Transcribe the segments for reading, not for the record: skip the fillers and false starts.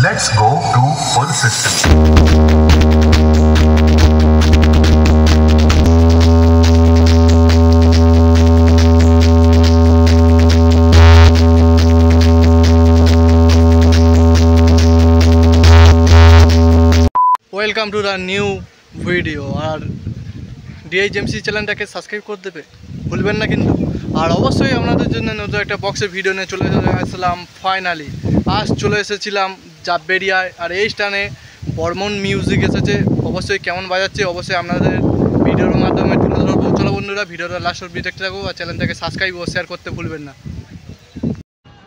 Let's go to full system. Welcome to the new video. আর DHMC চ্যানেলটাকে subscribe করে দেবে ভুলবেন না কিন্তু। আর অবশ্যই আপনাদের জন্য নতুন একটা বক্সের ভিডিও নিয়ে চলে আসলাম। ফাইনালি আজ চলে এসেছিলাম জাবেরিয়ায়, আর এই স্থানে বর্মন মিউজিক এসেছে। অবশ্যই কেমন বাজাচ্ছে অবশ্যই আপনাদের ভিডিওর মাধ্যমে তুলে ধরবো। চলো বন্ধুরা, ভিডিওটা লাস্ট অবধি দেখতে থাকবো আর চ্যানেলটাকে সাবস্ক্রাইব ও শেয়ার করতে ভুলবেন না।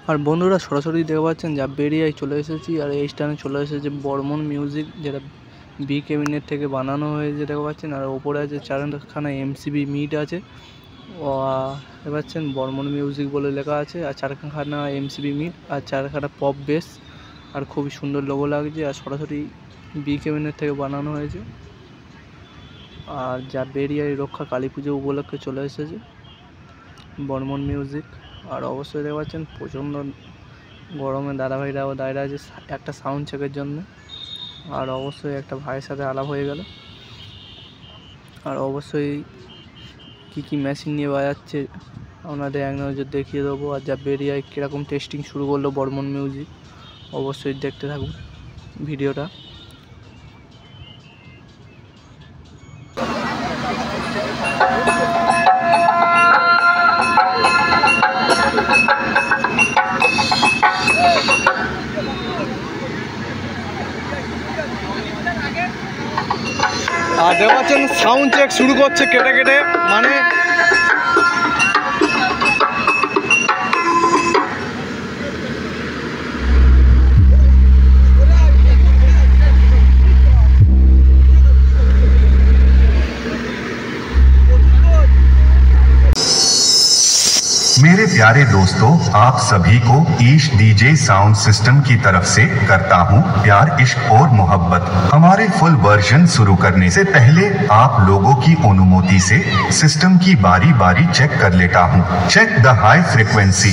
আর বন্ধুরা সরাসরি দেখতে পাচ্ছেন জাবেরিয়ায় চলে এসেছি, আর এই স্থানে চলে এসেছে বর্মন মিউজিক, যেটা বি ক্যাবিনেট থেকে বানানো হয়েছে দেখতে পাচ্ছেন। আর ওপরে আছে 4খানা এমসিবি মিট আছে, দেখতে পাচ্ছেন বর্মন মিউজিক বলে লেখা আছে। আর 4খানা এমসিবি মিট আর 4খানা পপ বেস, আর খুবই সুন্দর লোগো লাগছে। আর সরাসরি বি ক্যাবিনেট থেকে বানানো হয়েছে। আর জাবেরিয়ায় রক্ষা কালী পুজো উপলক্ষে চলে এসেছে বর্মন মিউজিক। আর অবশ্যই দেখতে পাচ্ছেন প্রচণ্ড গরমে দাদাভাইরাও দাঁড়িয়ে আছে একটা সাউন্ড চেকের জন্য। আর অবশ্যই একটা ভাইয়ের সাথে আলাপ হয়ে গেল। আর অবশ্যই কি মেশিন নিয়ে বাজাচ্ছে আপনাদের এক নজর দেখিয়ে দেবো। আর জাবেরিয়ায় কীরকম টেস্টিং শুরু করলো বর্মন মিউজিক, অবশ্যই দেখতে থাকুন ভিডিওটা। আর দেখতে পাচ্ছেন সাউন্ড চেক শুরু করছে কেটে কেটে, মানে मेरे प्यारे दोस्तों, आप सभी को ईश डीजे साउंड सिस्टम की तरफ से करता हूं प्यार, इश्क और मोहब्बत। हमारे फुल वर्जन शुरू करने से पहले आप लोगों की अनुमति से सिस्टम की बारी बारी चेक कर लेता हूं। Check the high frequency.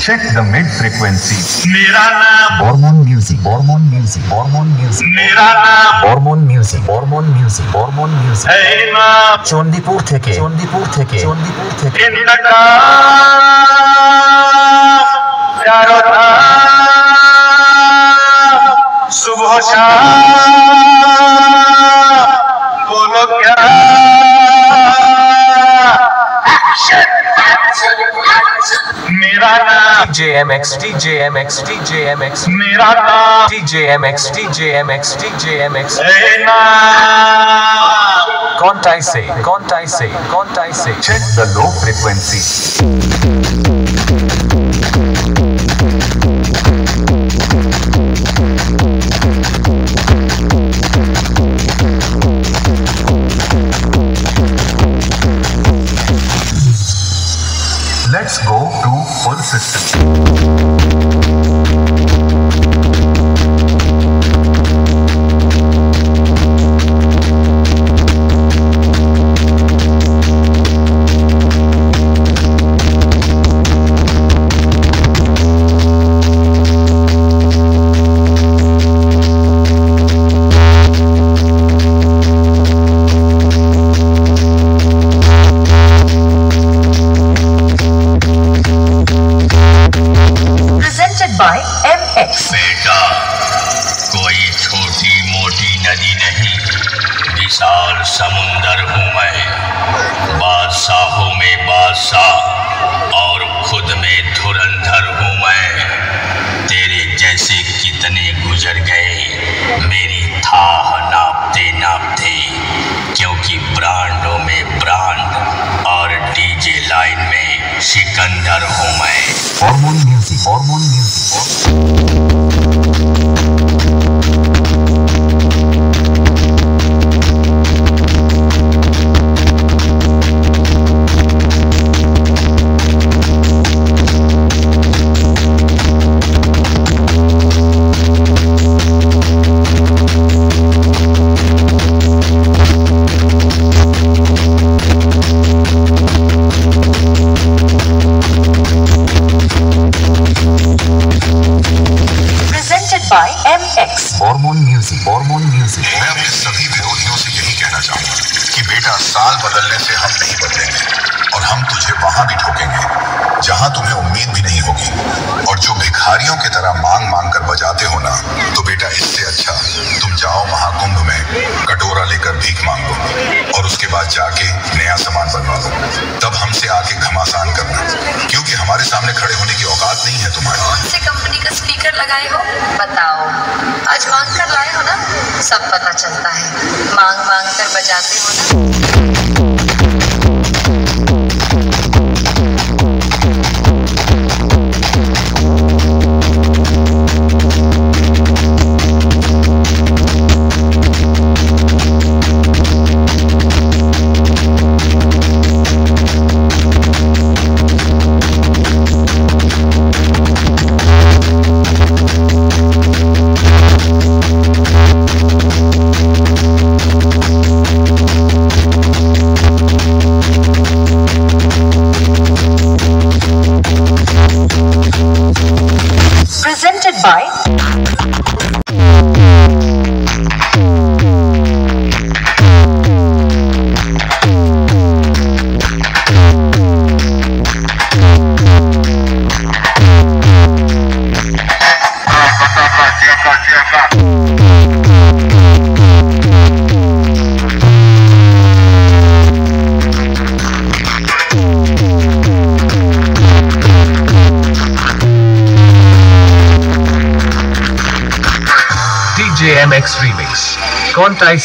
Check the mid frequency. मेरा नाम Barman music, Barman music, Barman music, मेरा नाम Barman music, Barman music, Barman music. है नाम चंदीपुर থেকে इनका प्यारो था सुबह शाम बोलो क्या मेरा नाम DJMX मेरा नाम DJMX है नाम कौन से check the low frequency. Let's go to full system. by MX। बेटा, कोई छोटी मोटी नदी नहीं, विशाल समुंदर हूँ मैं। बादशाहों में बादशाह और खुद में धुरंधर हूँ मैं। तेरे जैसे कितने गुजर गए मेरी थाह नापते नापते, क्योंकि ब्रांडों में ब्रांड और डीजे लाइन में सिकंदर हूँ मैं। Hormone music, hormone music. by MX. Hormone music. Hormone music. मैं अपने सभी विरोधियों से यही कहना चाहूंगा कि बेटा, साल बदलने से हम नहीं बदलेंगे और हम तुझे वहां भी ठोकेंगे जहां तुम्हें उम्मीद भी नहीं होगी। और जो भिखारियों की तरह मांग मांग कर बजाते हो ना, तो बेटा इससे अच्छा तुम जाओ महाकुंभ में कटोरा लेकर भीख मांगो और उसके बाद जाके नया सामान बनवा लो। तब हमसे आके घमासान करना, क्योंकि हमारे सामने खड़े होने की औकात नहीं है तुम्हारी। कौन सी कंपनी का स्पीकर लगाए हो बताओ, आज मांग कर लाए हो ना, सब पता चलता है। मांग मांग कर बजाते हो ना। Presented by DJ MX Remix. Contai.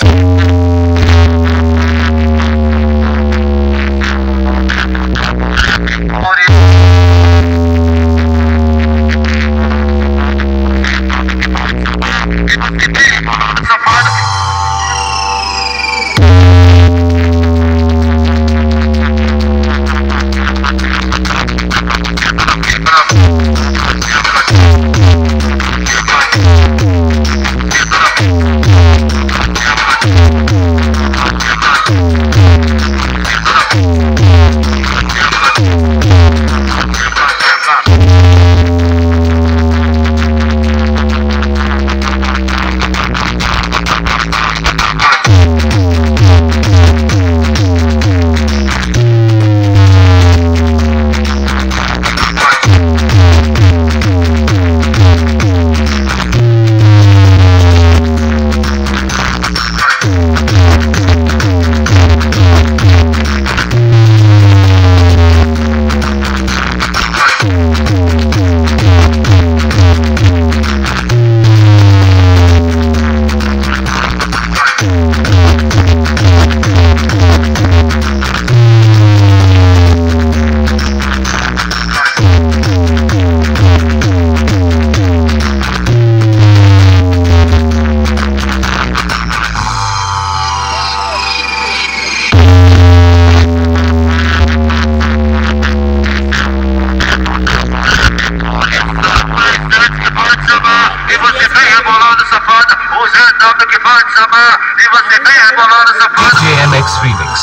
DJ MX Remix.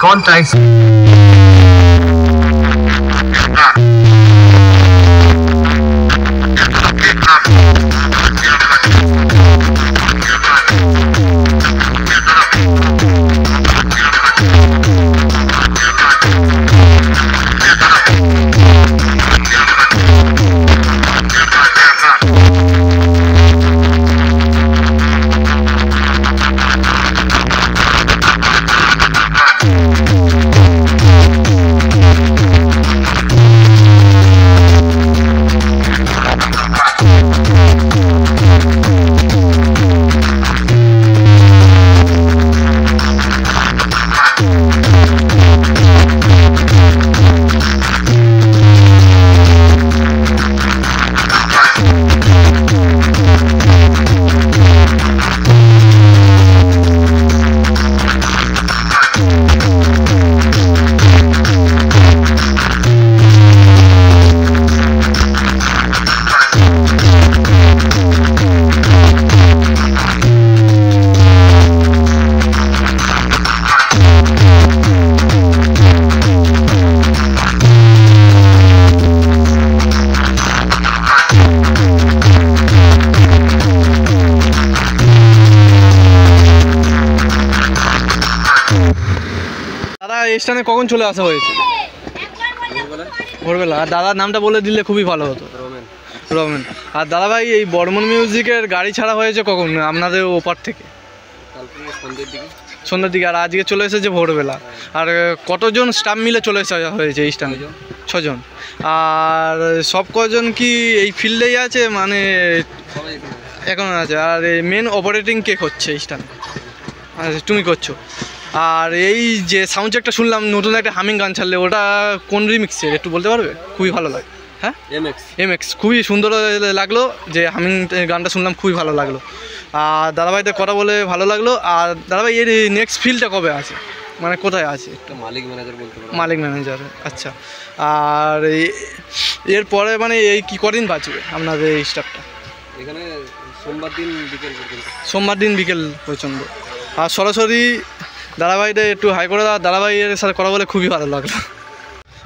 Contai. এই স্থানে কখন চলে আসা হয়েছে? ভোরবেলা। আর দাদার নামটা বলে দিলে খুবই ভালো হতো। রমেন। আর দাদাভাই এই বর্মন মিউজিকের গাড়ি ছাড়া হয়েছে কখন আপনাদের ওপার থেকে? সন্ধ্যের দিকে। আর আজকে চলে এসেছে ভোরবেলা। আর কতজন স্টাফ মিলে চলে আসা হয়েছে এই স্থানে? 6 জন। আর সব কজন কি এই ফিল্ডেই আছে, মানে এখন আছে? আর মেন অপারেটিং কে করছে এই স্থানে? তুমি করছো। আর এই যে সাউন্ড চেকটা শুনলাম নতুন একটা হামিং গান ছাড়লে, ওটা কোন রিমিক্সের একটু বলতে পারবে? খুবই ভালো লাগে। হ্যাঁ, এমএক্স। খুবই সুন্দর লাগলো যে হামিং গানটা শুনলাম, খুবই ভালো লাগলো। আর দাদাভাইদের কথা বলে ভালো লাগলো। আর দাদাভাই এর নেক্সট ফিল্ডটা কবে আছে, মানে কোথায় আছে? মালিক ম্যানেজার বলতে পারো। মালিক ম্যানেজার, আচ্ছা। আর এরপরে মানে এই কি কদিন বাঁচবে আপনাদের এই স্টাফটা? এখানে সোমবার দিন বিকেল পর্যন্ত। সোমবার দিন বিকেল পর্যন্ত। আর সরাসরি দাদাভাইদের একটু হাই করে দাও। দাদাভাইয়ের সাথে কথা বলে খুবই ভালো লাগলো।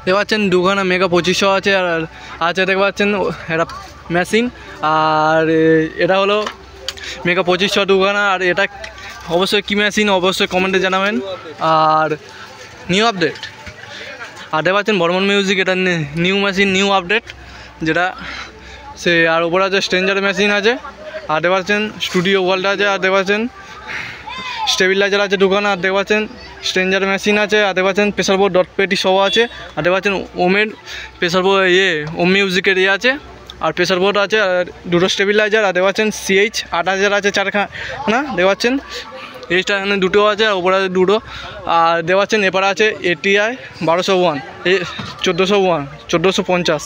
দেখতে পাচ্ছেন দুখানা মেগা 2500 আছে। আর আছে দেখতে পাচ্ছেন এটা মেশিন। আর এটা হলো মেগা 2500 দুখানা। আর এটা অবশ্যই কী মেশিন অবশ্যই কমেন্টে জানাবেন। আর নিউ আপডেট। আর দেখতে পাচ্ছেন বর্মন মিউজিক, এটা নিউ মেশিন, নিউ আপডেট যেটা সে। আর ওপরে আছে স্ট্রেঞ্জার মেশিন আছে। আর দেখতে পাচ্ছেন স্টুডিও ওয়ার্ল্ড আছে। আর দেখতে পাচ্ছেন স্টেবিলাইজার আছে দোকান। আর দেখতে পাচ্ছেন স্ট্রেঞ্জার মেশিন আছে। আর দেখতে পাচ্ছেন প্রেসার বোর্ড ডট পেটি সহ আছে। আর দেখতে পাচ্ছেন ওমের প্রেসার বোর্ড ওম মিউজিকের আছে। আর প্রেসার বোর্ড আছে। আর দুটো স্টেবিলাইজার। আর দেখতে পাচ্ছেন CH 8000 আছে 4খানা। দেখতে পাচ্ছেন এইটা এখানে দুটো আছে। আর ওপরে আছে দুটো। আর দেখতে পাচ্ছেন এপারে আছে ATI 1201, 1401, 1450।